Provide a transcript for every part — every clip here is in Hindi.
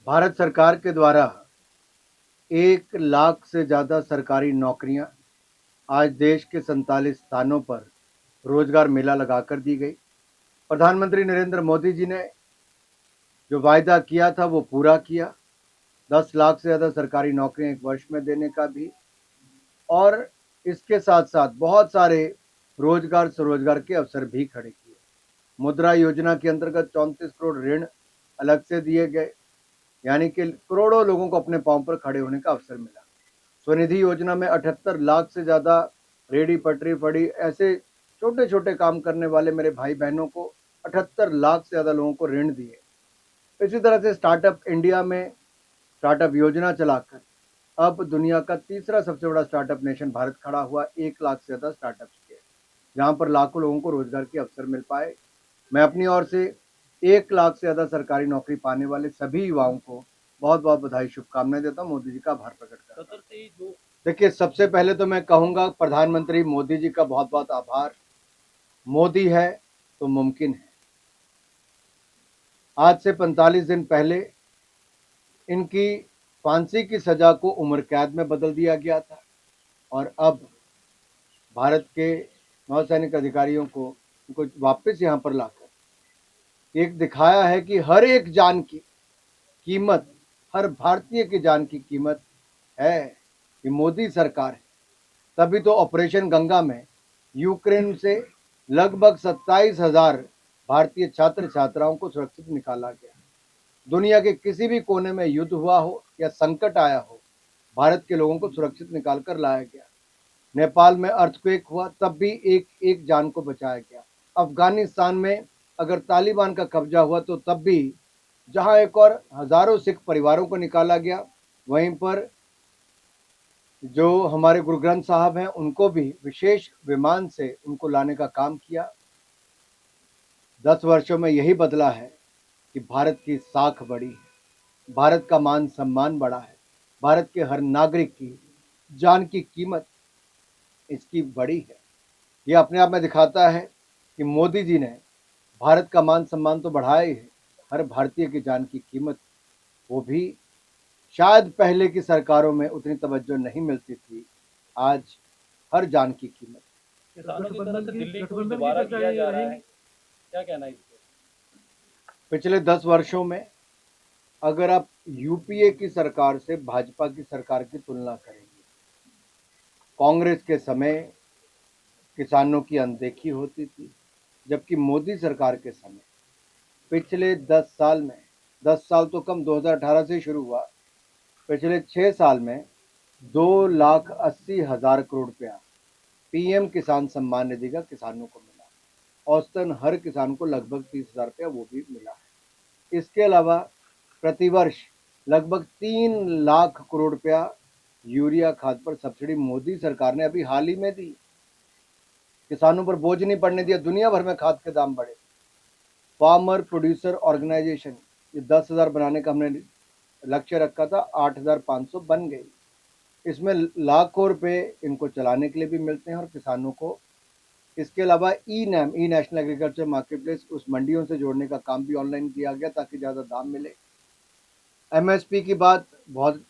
भारत सरकार के द्वारा 1 लाख से ज़्यादा सरकारी नौकरियां आज देश के 47 स्थानों पर रोजगार मेला लगाकर दी गई। प्रधानमंत्री नरेंद्र मोदी जी ने जो वायदा किया था वो पूरा किया। 10 लाख से ज़्यादा सरकारी नौकरियां एक वर्ष में देने का भी, और इसके साथ साथ बहुत सारे रोजगार स्वरोजगार के अवसर भी खड़े किए। मुद्रा योजना के अंतर्गत 34 करोड़ ऋण अलग से दिए गए, यानी कि करोड़ों लोगों को अपने पांव पर खड़े होने का अवसर मिला। स्वनिधि योजना में 78 लाख से ज़्यादा रेडी पटरी फड़ी ऐसे छोटे छोटे काम करने वाले मेरे भाई बहनों को 78 लाख से ज़्यादा लोगों को ऋण दिए। इसी तरह से स्टार्टअप इंडिया में स्टार्टअप योजना चलाकर अब दुनिया का तीसरा सबसे बड़ा स्टार्टअप नेशन भारत खड़ा हुआ। 1 लाख से ज़्यादा स्टार्टअप्स के, जहाँ पर लाखों लोगों को रोजगार के अवसर मिल पाए। मैं अपनी ओर से 1 लाख से ज़्यादा सरकारी नौकरी पाने वाले सभी युवाओं को बहुत बहुत बधाई शुभकामनाएं देता हूँ। मोदी जी का आभार प्रकट करता हूँ। देखिए, सबसे पहले तो मैं कहूँगा प्रधानमंत्री मोदी जी का बहुत बहुत आभार। मोदी है तो मुमकिन है। आज से 45 दिन पहले इनकी फांसी की सजा को उम्र कैद में बदल दिया गया था, और अब भारत के नौसैनिक अधिकारियों को उनको वापस यहाँ पर लाकर एक दिखाया है कि हर एक जान की कीमत, हर भारतीय की जान की कीमत है। कि मोदी सरकार है, तभी तो ऑपरेशन गंगा में यूक्रेन से लगभग 27,000 भारतीय छात्र छात्राओं को सुरक्षित निकाला गया। दुनिया के किसी भी कोने में युद्ध हुआ हो या संकट आया हो, भारत के लोगों को सुरक्षित निकाल कर लाया गया। नेपाल में अर्थक्वेक हुआ, तब भी एक एक जान को बचाया गया। अफगानिस्तान में अगर तालिबान का कब्जा हुआ तो तब भी जहां एक और हजारों सिख परिवारों को निकाला गया, वहीं पर जो हमारे गुरु ग्रंथ साहब हैं उनको भी विशेष विमान से उनको लाने का काम किया। 10 वर्षों में यही बदला है कि भारत की साख बढ़ी है, भारत का मान सम्मान बढ़ा है, भारत के हर नागरिक की जान की कीमत इसकी बड़ी है। ये अपने आप में दिखाता है कि मोदी जी ने भारत का मान सम्मान तो बढ़ाया ही है, हर भारतीय की जान की कीमत, वो भी शायद पहले की सरकारों में उतनी तवज्जो नहीं मिलती थी, आज हर जान की कीमत। किसानों की तरफ से दिल्ली को दोबारा किया जा रहा है, क्या कहना है इस पे? पिछले 10 वर्षों में अगर आप यूपीए की सरकार से भाजपा की सरकार की तुलना करेंगे, कांग्रेस के समय किसानों की अनदेखी होती थी, जबकि मोदी सरकार के समय पिछले 10 साल में, 10 साल तो कम, 2018 से शुरू हुआ, पिछले 6 साल में 2,80,000 करोड़ रुपया पीएम किसान सम्मान निधि का किसानों को मिला। औसतन हर किसान को लगभग 30,000 रुपया वो भी मिला है। इसके अलावा प्रतिवर्ष लगभग 3 लाख करोड़ रुपया यूरिया खाद पर सब्सिडी मोदी सरकार ने अभी हाल ही में दी। किसानों पर बोझ नहीं पड़ने दिया। दुनिया भर में खाद के दाम बढ़े। फार्मर प्रोड्यूसर ऑर्गेनाइजेशन, ये 10,000 बनाने का हमने लक्ष्य रखा था, 8,500 बन गई। इसमें लाखों रुपए इनको चलाने के लिए भी मिलते हैं और किसानों को। इसके अलावा ई नैम, ई नेशनल एग्रीकल्चर मार्केट प्लेस, उस मंडियों से जोड़ने का काम भी ऑनलाइन किया गया ताकि ज़्यादा दाम मिले। एमएसपी की बात बहुत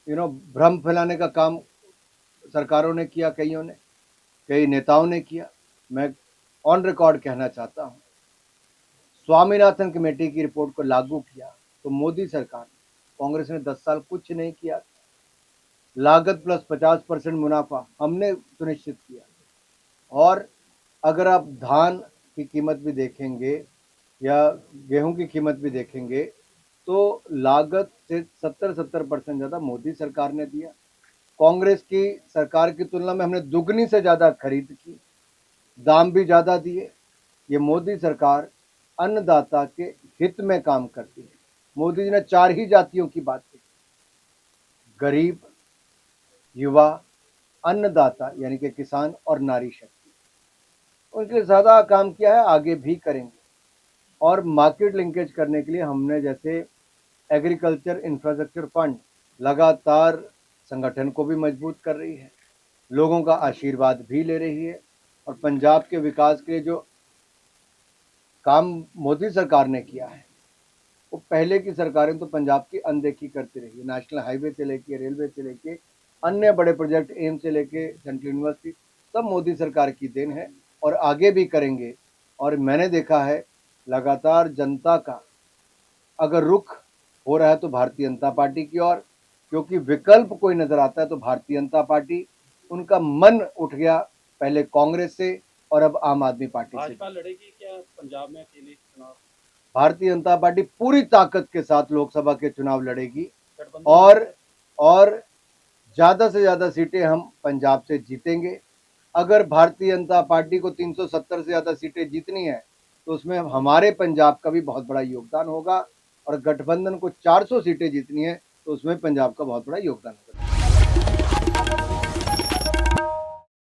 भ्रम फैलाने का काम सरकारों ने किया, कईयों ने, कई नेताओं ने किया। मैं ऑन रिकॉर्ड कहना चाहता हूँ, स्वामीनाथन कमेटी की रिपोर्ट को लागू किया तो मोदी सरकार, कांग्रेस ने 10 साल कुछ नहीं किया। लागत प्लस 50% मुनाफा हमने सुनिश्चित किया। और अगर आप धान की कीमत भी देखेंगे या गेहूं की कीमत भी देखेंगे तो लागत से 70% ज़्यादा मोदी सरकार ने दिया। कांग्रेस की सरकार की तुलना में हमने दुगनी से ज़्यादा खरीद की, दाम भी ज़्यादा दिए। ये मोदी सरकार अन्नदाता के हित में काम करती है। मोदी जी ने 4 ही जातियों की बात की, गरीब, युवा, अन्नदाता यानी कि किसान और नारी शक्ति। उनके लिए ज़्यादा काम किया है, आगे भी करेंगे। और मार्केट लिंकेज करने के लिए हमने जैसे एग्रीकल्चर इंफ्रास्ट्रक्चर फंड लगातार संगठन को भी मजबूत कर रही है, लोगों का आशीर्वाद भी ले रही है। और पंजाब के विकास के लिए जो काम मोदी सरकार ने किया है वो पहले की सरकारें तो पंजाब की अनदेखी करती रही। नेशनल हाईवे से लेके, रेलवे से लेके, अन्य बड़े प्रोजेक्ट एम्स से लेके सेंट्रल यूनिवर्सिटी, सब मोदी सरकार की देन है और आगे भी करेंगे। और मैंने देखा है लगातार जनता का अगर रुख हो रहा है तो भारतीय जनता पार्टी की ओर, क्योंकि विकल्प कोई नजर आता है तो भारतीय जनता पार्टी, उनका मन उठ गया पहले कांग्रेस से और अब आम आदमी पार्टी से। भाजपा लड़ेगी क्या पंजाब में अकेले चुनाव? भारतीय जनता पार्टी पूरी ताकत के साथ लोकसभा के चुनाव लड़ेगी गठबंधन और ज्यादा से ज्यादा सीटें हम पंजाब से जीतेंगे। अगर भारतीय जनता पार्टी को 370 से ज्यादा सीटें जीतनी है तो उसमें हमारे पंजाब का भी बहुत बड़ा योगदान होगा, और गठबंधन को 400 सीटें जीतनी है तो उसमें पंजाब का बहुत बड़ा योगदान होगा।